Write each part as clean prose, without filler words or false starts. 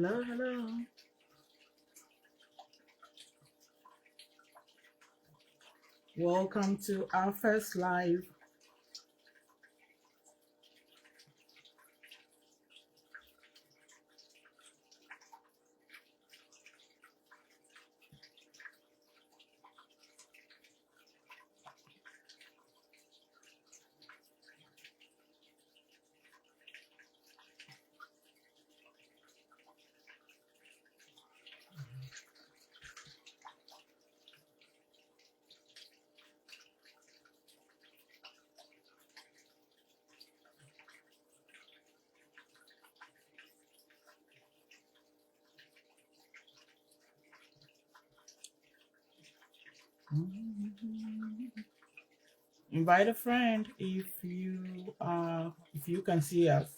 Hello, hello. Welcome to our first live. Invite a friend if you can see us.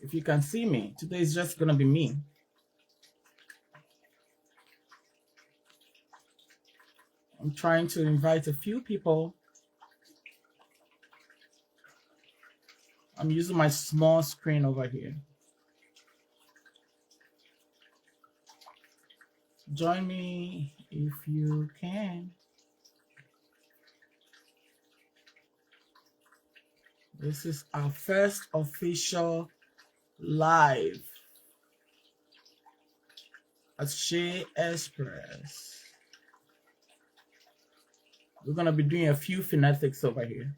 If you can see me, today is just gonna be me. I'm trying to invite a few people. I'm using my small screen over here. Join me if you can. This is our first official live at SheaXPress. We're gonna be doing a few phonetics over here.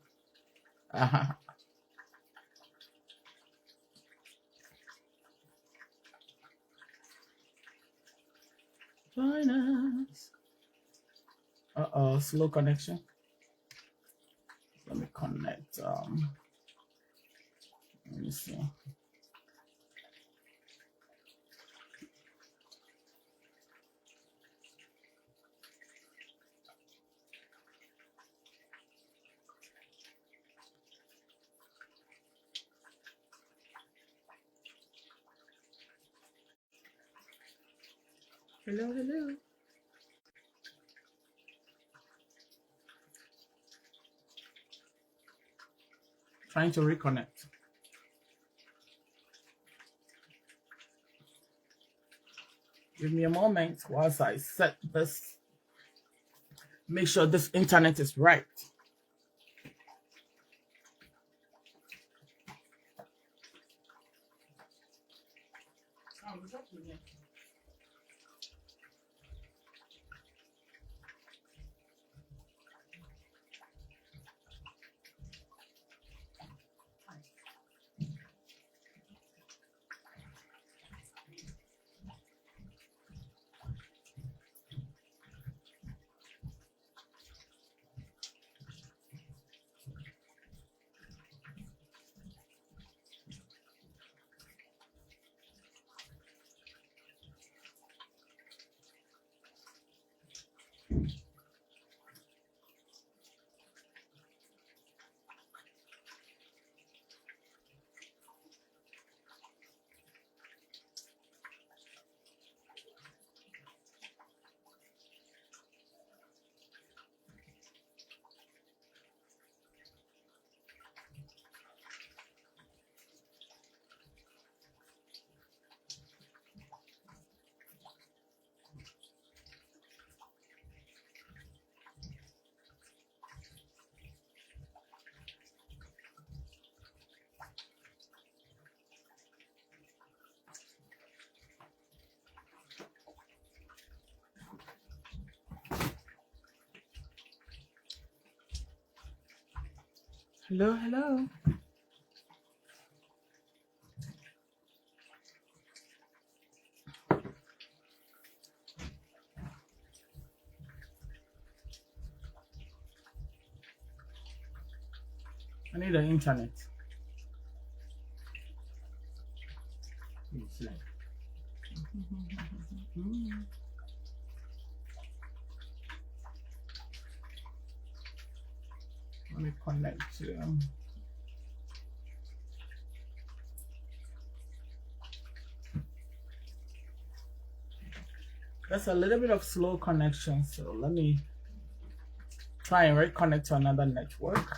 Join us. Slow connection. Let me connect. Let me see. Hello, hello. Trying to reconnect. Give me a moment whilst I set this. Make sure this internet is right. Hello, hello. I need the internet. Let me connect to There's a little bit of slow connection, so let me try and reconnect to another network.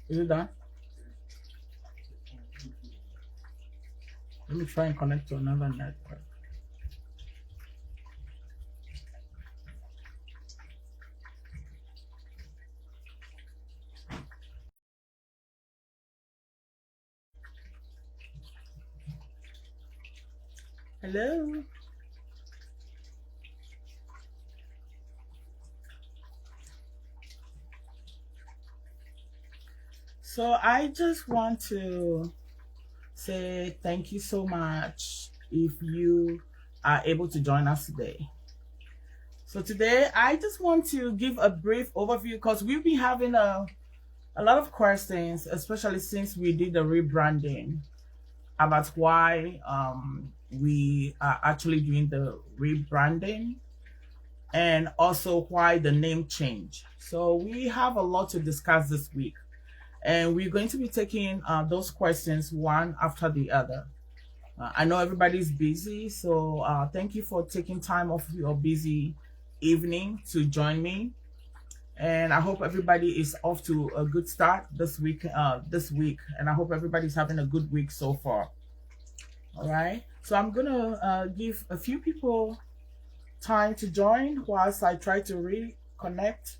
Is it done? Let me try and connect to another network. Hello. So I just want to say thank you so much if you are able to join us today. So today I just want to give a brief overview because we've been having a lot of questions, especially since we did the rebranding, about why we are actually doing the rebranding and also why the name change. So we have a lot to discuss this week, and we're going to be taking those questions one after the other. I know everybody's busy, so thank you for taking time off your busy evening to join me. And I hope everybody is off to a good start this week. And I hope everybody's having a good week so far. All right. So I'm gonna give a few people time to join whilst I try to reconnect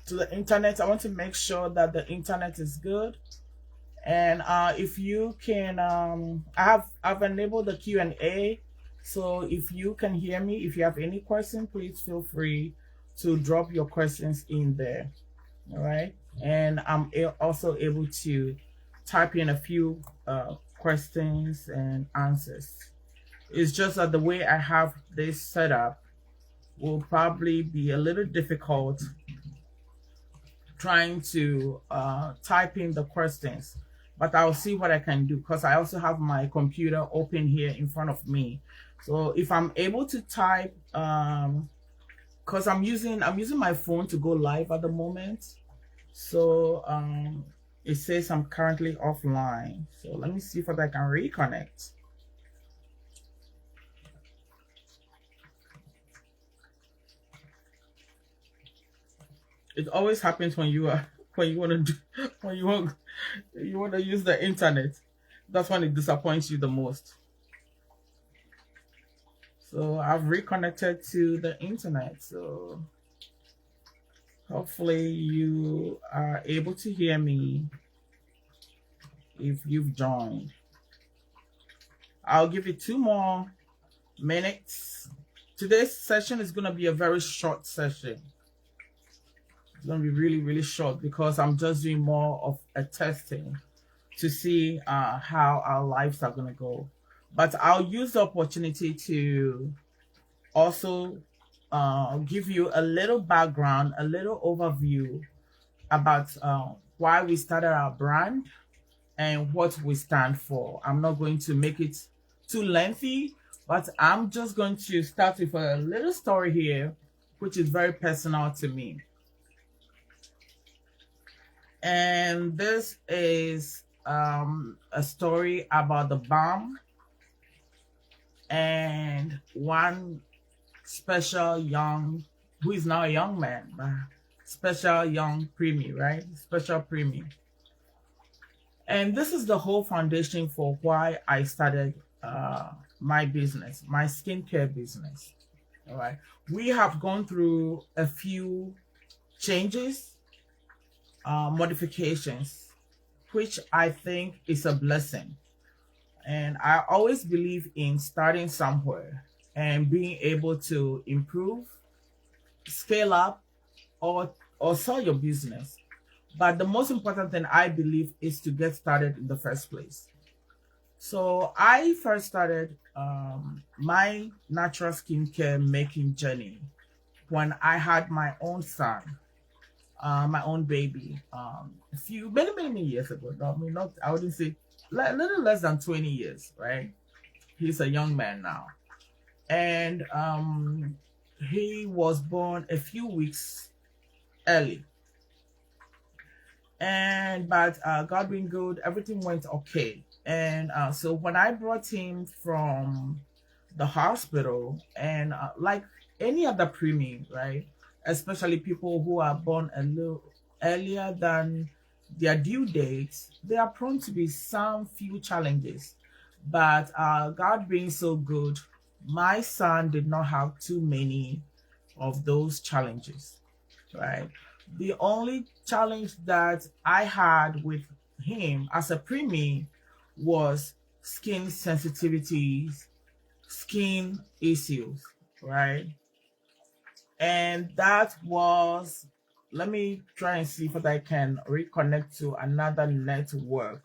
to the internet. I want to make sure that the internet is good. And if you can, I've enabled the Q&A. So if you can hear me, if you have any question, please feel free to drop your questions in there. All right. And I'm also able to type in a few questions and answers. It's just that the way I have this set up will probably be a little difficult trying to type in the questions, but I'll see what I can do because I also have my computer open here in front of me. So if I'm able to type, because I'm using my phone to go live at the moment. So it says I'm currently offline. So let me see if I can reconnect. It always happens when you want to use the internet. That's when it disappoints you the most. So I've reconnected to the internet. So hopefully you are able to hear me if you've joined. I'll give it 2 more minutes. Today's session is going to be a very short session. It's going to be really, really short because I'm just doing more of a testing to see how our lives are going to go. But I'll use the opportunity to also give you a little background, a little overview about why we started our brand and what we stand for. I'm not going to make it too lengthy, but I'm just going to start with a little story here, which is very personal to me. And this is a story about the bomb and one special young, who is now a young man, special young preemie, right? Special preemie. And this is the whole foundation for why I started my business, my skincare business. All right. We have gone through a few changes, modifications, which I think is a blessing. And I always believe in starting somewhere and being able to improve, scale up, or sell your business. But the most important thing I believe is to get started in the first place. So I first started my natural skincare making journey when I had my own son, my own baby, many years ago. No, I mean, not, I wouldn't say, a little less than 20 years, right? He's a young man now. And he was born a few weeks early. And but God being good, everything went okay. And so when I brought him from the hospital, and like any other preemie, right, especially people who are born a little earlier than their due dates, they are prone to be some few challenges. But God being so good, my son did not have too many of those challenges, right? The only challenge that I had with him as a preemie was skin sensitivities, skin issues, right? And that was, let me try and see if I can reconnect to another network.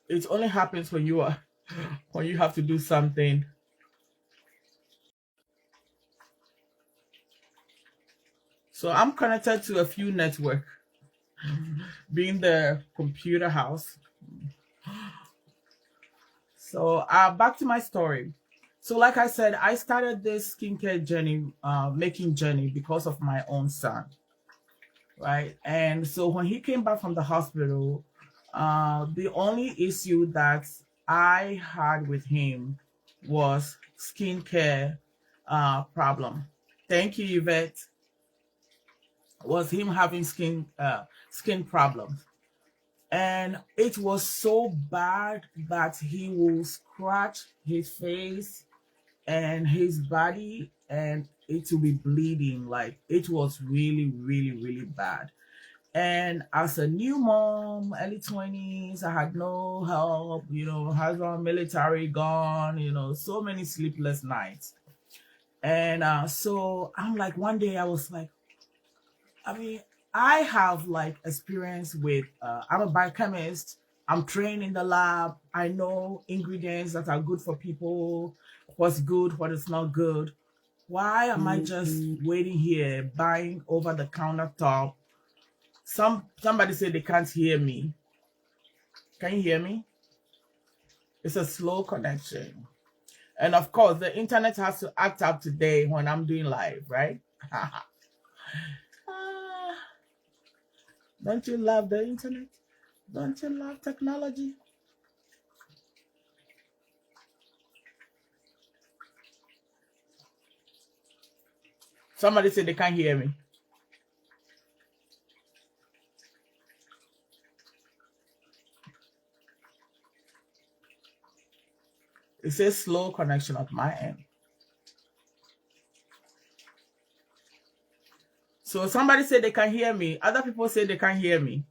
It only happens when you are when you have to do something. So I'm connected to a few network, being the computer house. So back to my story. So like I said, I started this skincare journey, making journey because of my own son, right? And so when he came back from the hospital, the only issue that I had with him was skincare problem. Thank you, Yvette. Was him having skin problems, and it was so bad that he will scratch his face and his body, and it will be bleeding. Like, it was really, really, really bad. And as a new mom, early 20s, I had no help, husband military gone, so many sleepless nights. And so I'm like, one day I was like, I mean, I have like experience with, I'm a biochemist. I'm trained in the lab. I know ingredients that are good for people, what's good, what is not good. Why am I just waiting here buying over the countertop? Somebody said they can't hear me. Can you hear me? It's a slow connection. And of course, the internet has to act up today when I'm doing live, right? Don't you love the internet? Don't you love technology? Somebody said they can't hear me. It says slow connection at my end. So somebody said they can hear me. Other people say they can't hear me.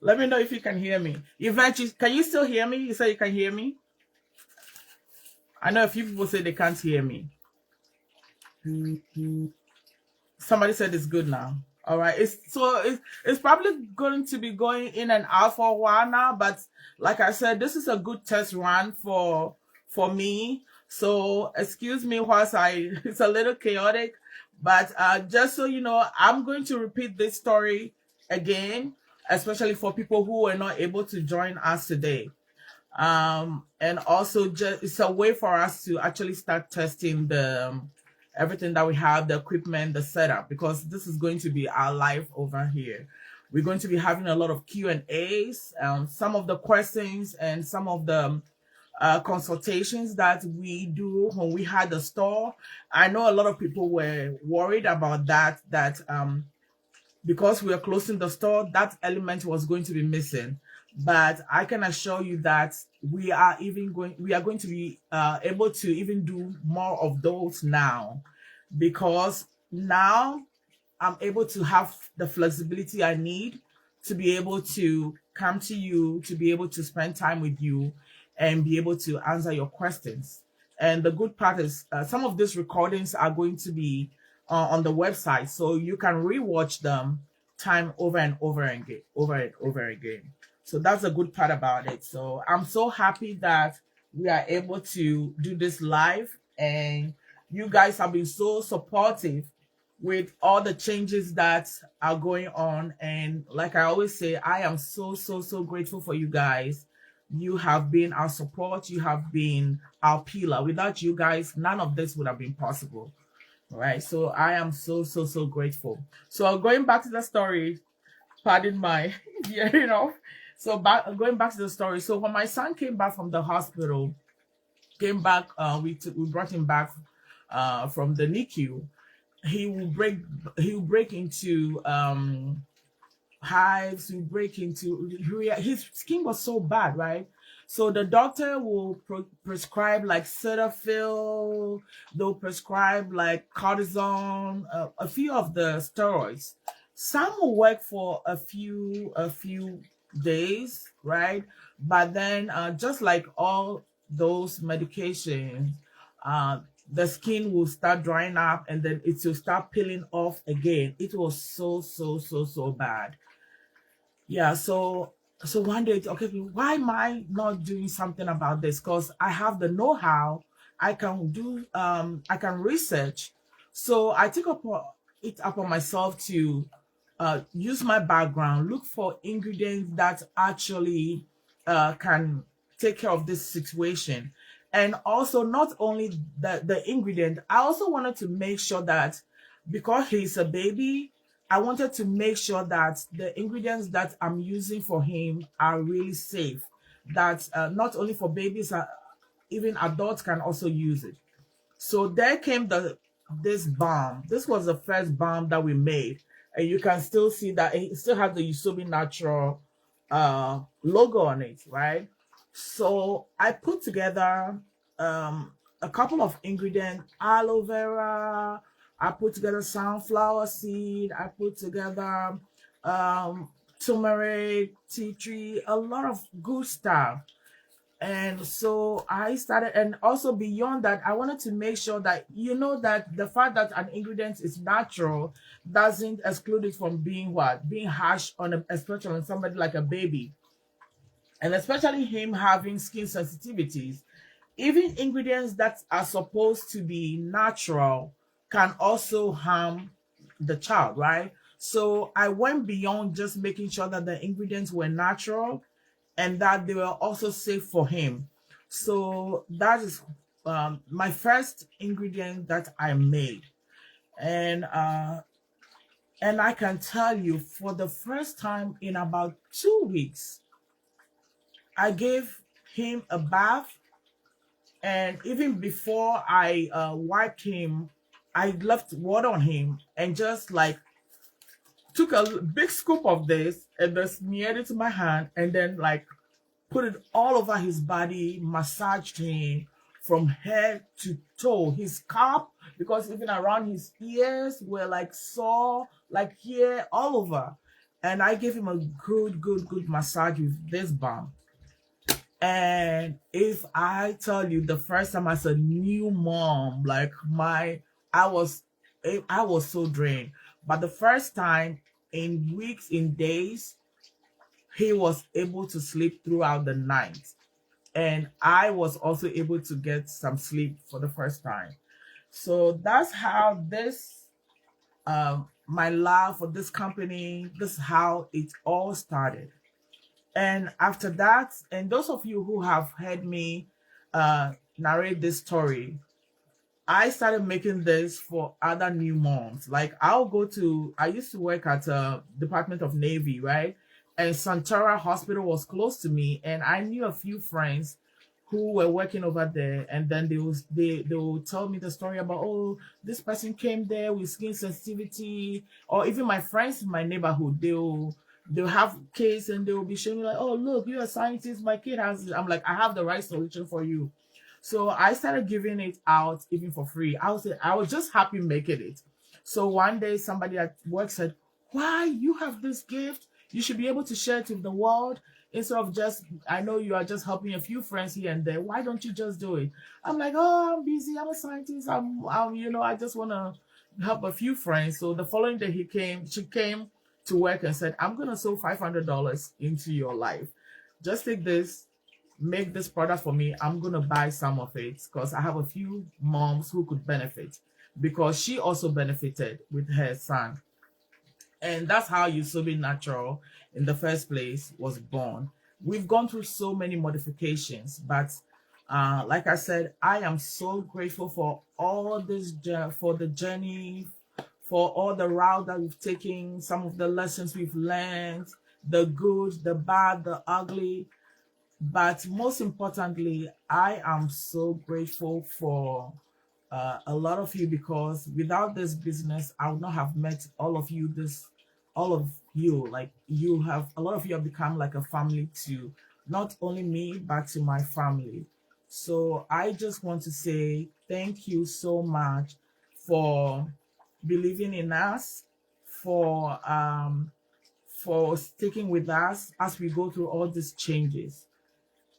Let me know if you can hear me. Eventually, can you still hear me? You say you can hear me? I know a few people say they can't hear me. Somebody said it's good now. All right. It's probably going to be going in and out for a while now, but like I said, this is a good test run for me. So excuse me whilst it's a little chaotic, but just so you know, I'm going to repeat this story again, especially for people who were not able to join us today. And also just it's a way for us to actually start testing the everything that we have, the equipment, the setup, because this is going to be our life over here. We're going to be having a lot of Q&As, some of the questions and some of the consultations that we do when we had the store. I know a lot of people were worried about that because we are closing the store, that element was going to be missing. But I can assure you that we are going to be able to even do more of those now, because now I'm able to have the flexibility I need to be able to come to you, to be able to spend time with you and be able to answer your questions. And the good part is some of these recordings are going to be on the website, so you can rewatch them time over and over again, over and over again. So that's the good part about it. So I'm so happy that we are able to do this live, and you guys have been so supportive with all the changes that are going on. And like I always say, I am so grateful for you guys, You have been our support. You have been our pillar. Without you guys, none of this would have been possible. All right. So I am so grateful. So going back to the story, pardon my hearing off. So going back to the story. So when my son came back from the hospital, we brought him back from the NICU. He will break into hives, he will break into his skin was so bad, right? So the doctor will prescribe like Cetaphil, they'll prescribe like cortisone, a few of the steroids. Some will work for a few days, right? But then just like all those medications, uh, the skin will start drying up and then it will start peeling off again. It was so bad. Yeah, so one day, okay, why am I not doing something about this? Because I have the know-how, I can research. So I took it upon myself to use my background, look for ingredients that actually can take care of this situation. And also not only the ingredient, I also wanted to make sure that because he's a baby, I wanted to make sure that the ingredients that I'm using for him are really safe. That not only for babies, even adults can also use it. So there came this balm. This was the first balm that we made, and you can still see that it still has the Yisoobinaturals logo on it, right? So I put together a couple of ingredients: aloe vera. I put together sunflower seed. I put together um, turmeric, tea tree, a lot of good stuff. And so I started, and also beyond that, I wanted to make sure that that the fact that an ingredient is natural doesn't exclude it from being harsh especially on somebody like a baby, and especially him having skin sensitivities. Even ingredients that are supposed to be natural can also harm the child, right? So I went beyond just making sure that the ingredients were natural and that they were also safe for him. So that is my first ingredient that I made. And I can tell you, for the first time in about 2 weeks, I gave him a bath. And even before I wiped him, I left water on him and just like took a big scoop of this and then smeared it to my hand and then like put it all over his body, massaged him from head to toe. His scalp, because even around his ears were like sore, like here, all over. And I gave him a good massage with this balm. And if I tell you, the first time as a new mom, like I was, I was so drained. But the first time, in weeks, in days, he was able to sleep throughout the night. And I was also able to get some sleep for the first time. So that's how my love for this company, this is how it all started. And after that, and those of you who have heard me narrate this story, I started making this for other new moms. Like I used to work at a Department of Navy, right? And Santora Hospital was close to me, and I knew a few friends who were working over there, and then they will tell me the story about, oh, this person came there with skin sensitivity, or even my friends in my neighborhood, they'll have kids and they'll be showing me like, oh, look, you're a scientist, my kid has it. I'm like, I have the right solution for you. So I started giving it out even for free. I was just happy making it. So one day somebody at work said, why, you have this gift, you should be able to share it with the world instead of just, I know you are just helping a few friends here and there. Why don't you just do it? I'm like, oh, I'm busy, I'm a scientist, I just want to help a few friends. So the following day she came to work and said, I'm gonna sew $500 into your life. Just take this, make this product for me. I'm gonna buy some of it because I have a few moms who could benefit, because she also benefited with her son. And that's how Yisoobinaturals in the first place was born. we've gone through so many modifications, but like I said, I am so grateful for all this, for the journey, for all the route that we've taken, some of the lessons we've learned, the good, the bad, the ugly. But most importantly, I am so grateful for a lot of you, because without this business, I would not have met all of you. All of you, like you have, a lot of you have become like a family to not only me, but to my family. So I just want to say thank you so much for believing in us, for sticking with us as we go through all these changes.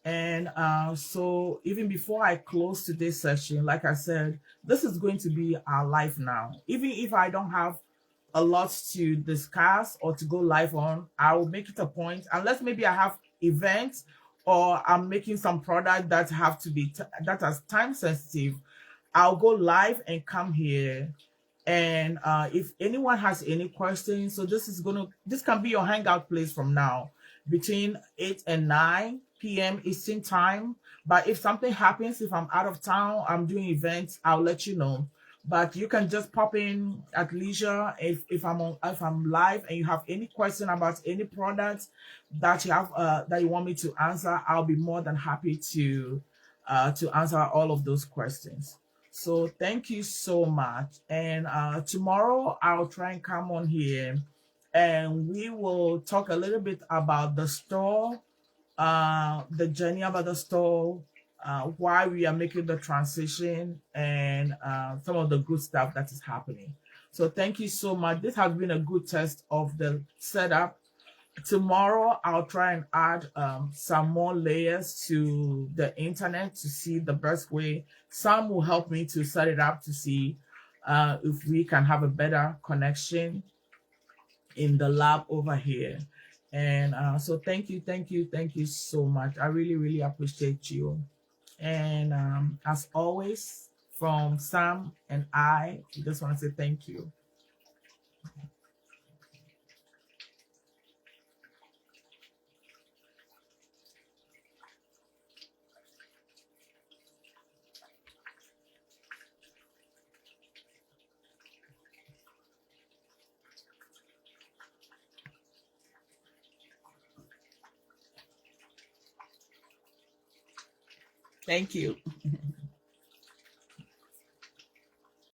And so, even before I close today's session, like I said, this is going to be our life now. Even if I don't have a lot to discuss or to go live on, I will make it a point, unless maybe I have events or I'm making some product that have to be that is time sensitive. I'll go live and come here. And if anyone has any questions, so this can be your hangout place from now between 8 and 9 p.m. Eastern time. But if something happens, if I'm out of town, I'm doing events, I'll let you know. But you can just pop in at leisure if I'm live and you have any question about any products that you have that you want me to answer, I'll be more than happy to answer all of those questions. So thank you so much. And tomorrow I'll try and come on here and we will talk a little bit about the store, the journey about the store, why we are making the transition, and some of the good stuff that is happening. So thank you so much. This has been a good test of the setup. Tomorrow I'll try and add some more layers to the internet to see the best way. Some will help me to set it up to see if we can have a better connection in the lab over here. And so thank you so much. I really, really appreciate you. And as always, from Sam and I just want to say thank you. Thank you.